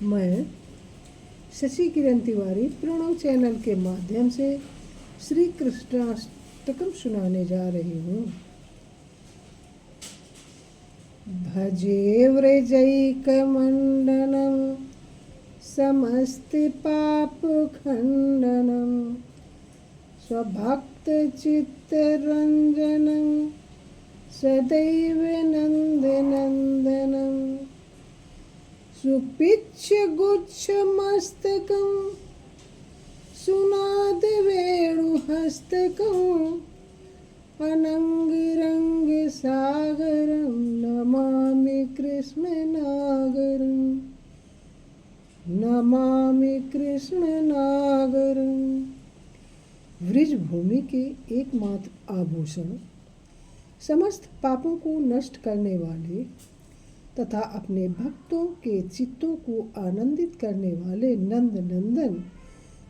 मैं शशि किरण तिवारी प्रणव चैनल के माध्यम से श्री कृष्णाष्टकम सुनाने जा रही हूँ। भजे व्रजैकमण्डनं समस्तिपापखण्डनं स्वभक्तचित्तरञ्जनं सदैव नन्दनन्दनं सुपिच्छगुच्छमस्तकं सुनादवेणुहस्तकम् अनङ्गरङ्गसागरं नमामि कृष्णनागरं नमामि कृष्णनागरं। वृज भूमि के एकमात्र आभूषण, समस्त पापों को नष्ट करने वाले तथा अपने भक्तों के चित्तों को आनंदित करने वाले नंद नंदन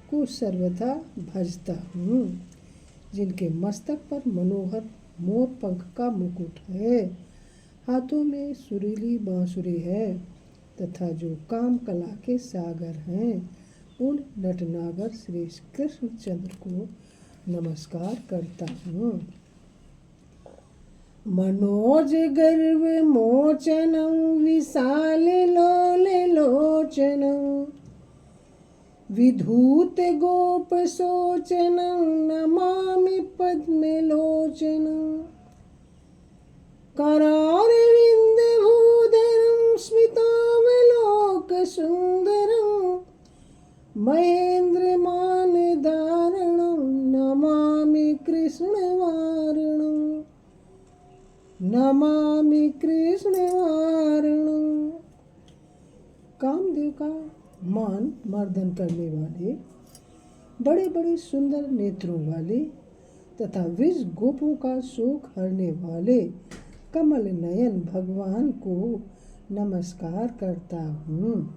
को सर्वदा भजता हूँ, जिनके मस्तक पर मनोहर मोर पंख का मुकुट है, हाथों में सुरीली बांसुरी है तथा जो काम कला के सागर हैं, उन नटनागर श्री कृष्णचंद्र को नमस्कार करता हूँ। मनोज गर्व मोचनं विशाल लोल लोचनं विधूत गोप शोचनं नमामि पद्मलोचनं करारविंद भूधरं स्मितावलोक सुंदरं महेंद्रमान धारणं नमामि कृष्णवारणं नमामि कृष्णवारणं। कामदेव का मान मर्दन करने वाले, बड़े बड़े सुंदर नेत्रों वाले तथा वृष गोपों का शोक हरने वाले कमल नयन भगवान को नमस्कार करता हूँ,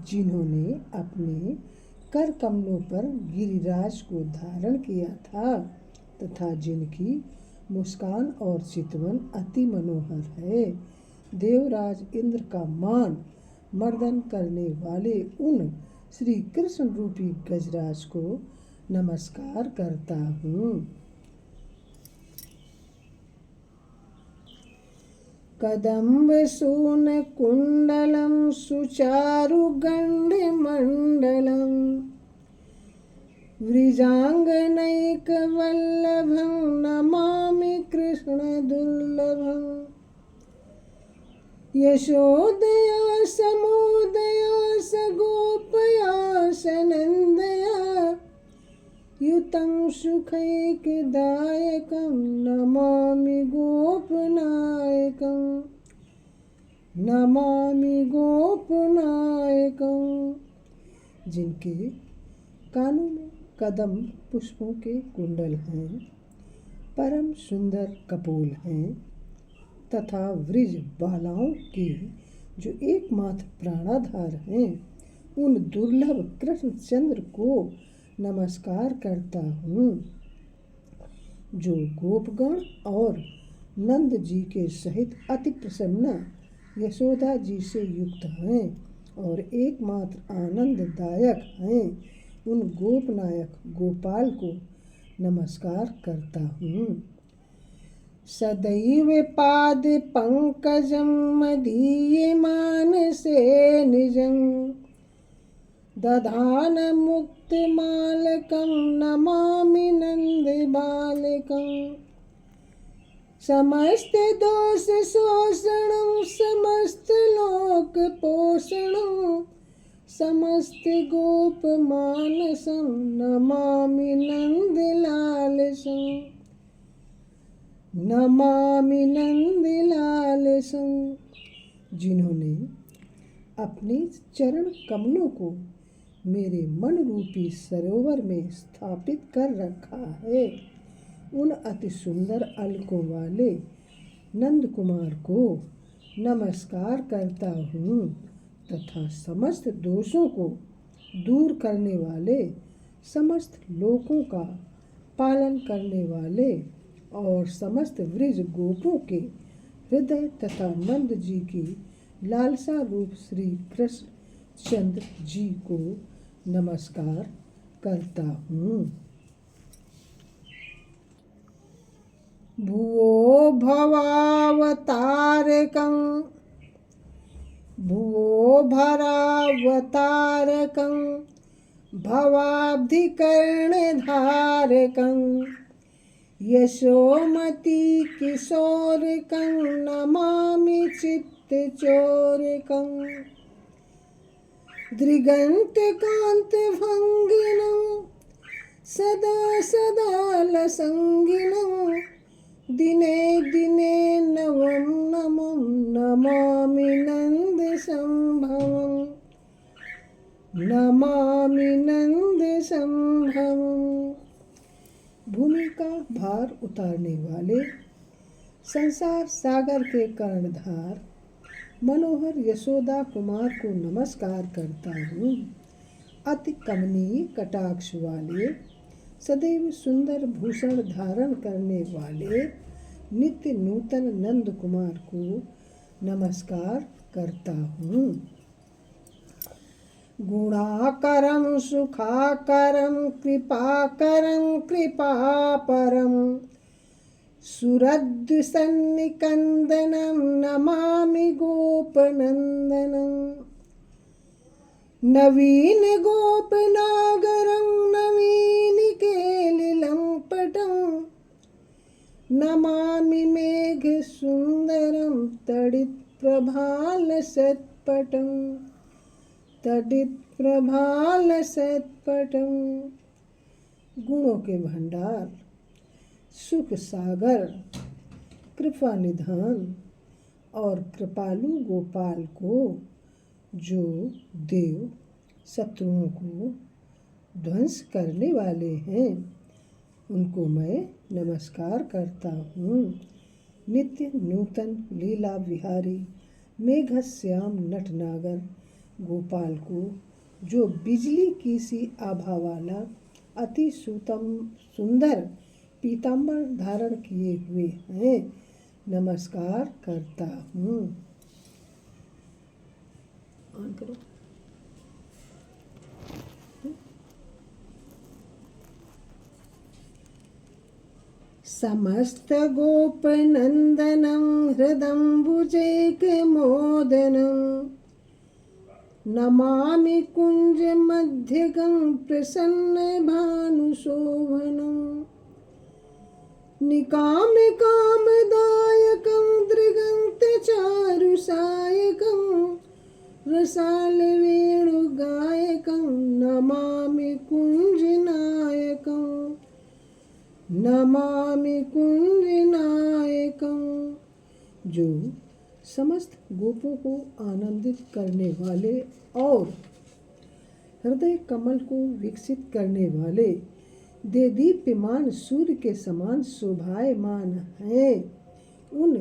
जिन्होंने अपने कर कमलों पर गिरिराज को धारण किया था तथा जिनकी मुस्कान और चितवन अति मनोहर है। देवराज इंद्र का मान मर्दन करने वाले उन श्री कृष्ण रूपी गजराज को नमस्कार करता हूँ। कदम्ब सून कुंडलं सुचारु गंडमंडलं वृजांगनैकवल्लभं नमामि कृष्ण दुर्लभं यशोदया समोदया सगोपया सनन्दया युतं सुखैकदायकं नमामि गोपनायकं नमामि गोपनायकं। जिनके कानों में कदम पुष्पों के कुंडल हैं, परम सुंदर कपोल हैं तथा वृज बालाओं की जो एकमात्र प्राणाधार हैं, उन दुर्लभ कृष्णचंद्र को नमस्कार करता हूँ, जो गोपगण और नंद जी के सहित अति प्रसन्न यशोदा जी से युक्त हैं और एकमात्र आनंददायक हैं। उन गोपनायक गोपाल को नमस्कार करता हूँ। सदैव पाद पंकजं मदीयमानसे निजं दधान मुक्तिमालकं नमामि नन्दबालकं समस्त दोष शोषणं समस्त लोक पोषणं समस्त गोप मानसं नमामि नन्दलालसं नमामि नन्दलालसं। जिन्होंने अपने चरण कमलों को मेरे मन रूपी सरोवर में स्थापित कर रखा है, उन अति सुंदर अलकों वाले नंद कुमार को नमस्कार करता हूँ तथा समस्त दोषों को दूर करने वाले, समस्त लोकों का पालन करने वाले और समस्त वृज गोपों के हृदय तथा नंद जी की लालसा रूप श्री कृष्ण चंद्र जी को नमस्कार करता हूँ। भुवो भवावतारकं भुवो भरावतारकं भवाब्धिकर्णधारकं यशोमती किशोरकं नमामि चित्तचोरकं दृगन्तकान्तभङ्गिनं सदा सदा लसङ्गिनं दिने दिने नवं नमं नमामि नन्दसंभवं नमामि नन्दसंभवं। भूमि का भार उतारने वाले संसार सागर के कर्णधार मनोहर यशोदा कुमार को नमस्कार करता हूँ। अति कमनीय कटाक्ष वाले सदैव सुंदर भूषण धारण करने वाले नित्य नूतन नंद कुमार को नमस्कार करता हूँ। गुणाकरं सुखाकरं कृपाकरं कृपापरं सुरद्विसन्निकन्दनं नमामि गोपनन्दनं नवीन गोपनागरं नवीनिकेलिलं पटं नमामि मेघसुन्दरं तडित्प्रभालसत्पटं तडित्प्रभालसत्पटं। गुणों के भंडार सुख सागर कृपा निधान और कृपालु गोपाल को जो देव शत्रुओं को ध्वंस करने वाले हैं उनको मैं नमस्कार करता हूँ। नित्य नूतन लीला विहारी मेघश्याम नटनागर गोपाल को जो बिजली की सी आभा वाला अति सुंदर पीताम्बर धारण किए हुए हैं नमस्कार करता हूँ। ऑन करो। समस्त गोपनंदनं हृदम्बुजैकमोदनं नमामि कुञ्जमध्यगं प्रसन्नभानुशोभनं निकामकामदायकं दृगन्तचारुसायकं रसालवेणुगायकं नमामि कुञ्जनायकं नमामि कुञ्जनायकं। जो समस्त गोपों को आनंदित करने वाले और हृदय कमल को विकसित करने वाले देदीप्यमान सूर्य के समान शोभायमान हैं उन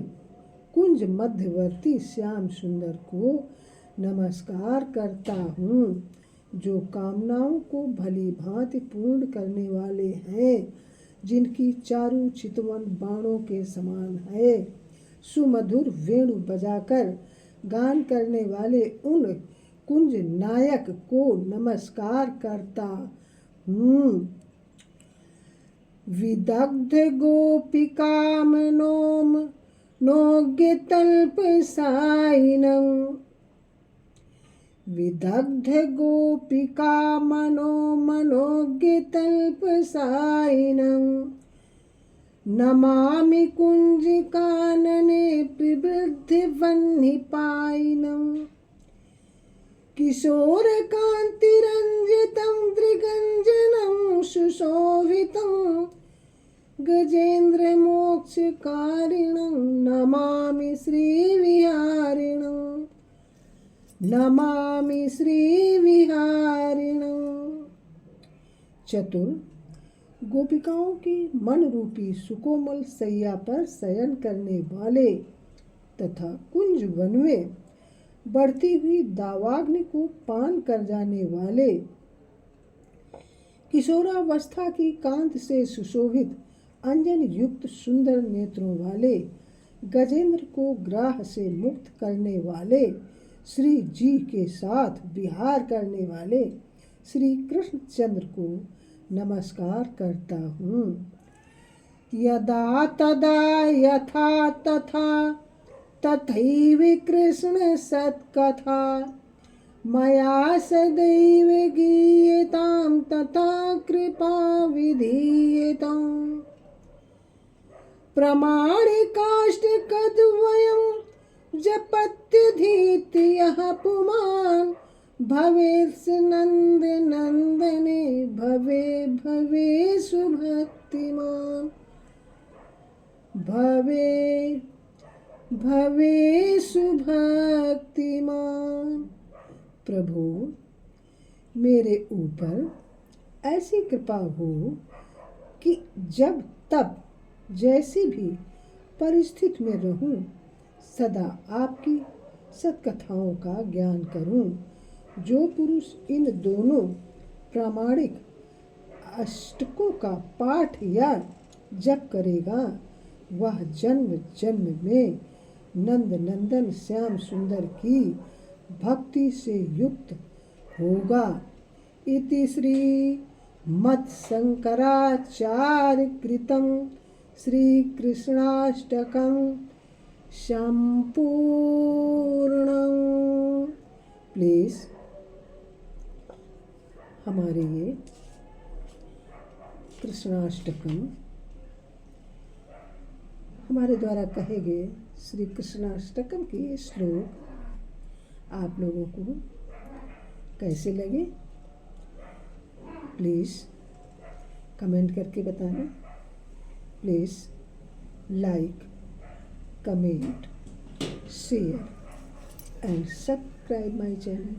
कुंज मध्यवर्ती श्याम सुंदर को नमस्कार करता हूँ। जो कामनाओं को भली भांति पूर्ण करने वाले हैं जिनकी चारु चितवन बाणों के समान है सुमधुर वेणु बजाकर गान करने वाले उन कुंज नायक को नमस्कार करता हूँ। विदग्ध गोपिकामनोम नोग्यतल्पसायिनं विदग्ध गोपिकामनोमनोज्ञतल्पसायिनं नमामि कुञ्जिकानने प्रवृद्धिवह्निपायिनं किशोरकान्तिरञ्जितं दृगञ्जनं सुशोभितं गजेन्द्रमोक्षकारिणं नमामि श्रीविहारिणं नमामि श्रीविहारिणं। चतुर गोपिकाओं की मन रूपी सुकोमल सैया पर शयन करने वाले तथा कुंज वन में बढ़ती हुई दावाग्नि को पान कर जाने वाले किशोरावस्था की कांत से सुशोभित अंजन युक्त सुंदर नेत्रों वाले गजेंद्र को ग्राह से मुक्त करने वाले श्री जी के साथ विहार करने वाले श्री कृष्णचंद्र को नमस्कार करता हूँ। यदा तदा यथा तथा तथैव कृष्ण सत्कथा मया सदैव गीयतां तथा कृपा विधीयताम्। प्रमाणिकाष्टकद्वयं जपत्यधीत्यः पुमान् भवेत् नन्द नन्दने भवे भवे सुभक्तिमान् भवे भवे सुभक्तिमान्। प्रभु मेरे ऊपर ऐसी कृपा हो कि जब तब जैसी भी परिस्थिति में रहूं सदा आपकी सत्कथाओं का ज्ञान करूं। जो पुरुष इन दोनों प्रामाणिक अष्टकों का पाठ या जप करेगा वह जन्म जन्म में नंद नंदन श्याम सुंदर की भक्ति से युक्त होगा। इति श्री मत् शंकराचार्य कृतं श्री कृष्णाष्टकं संपूर्णं। प्लीज़ हमारे ये कृष्णाष्टकम हमारे द्वारा कहे गए श्री कृष्णाष्टकम के श्लोक आप लोगों को कैसे लगे प्लीज़ कमेंट करके बताना। Please like comment share and subscribe my channel.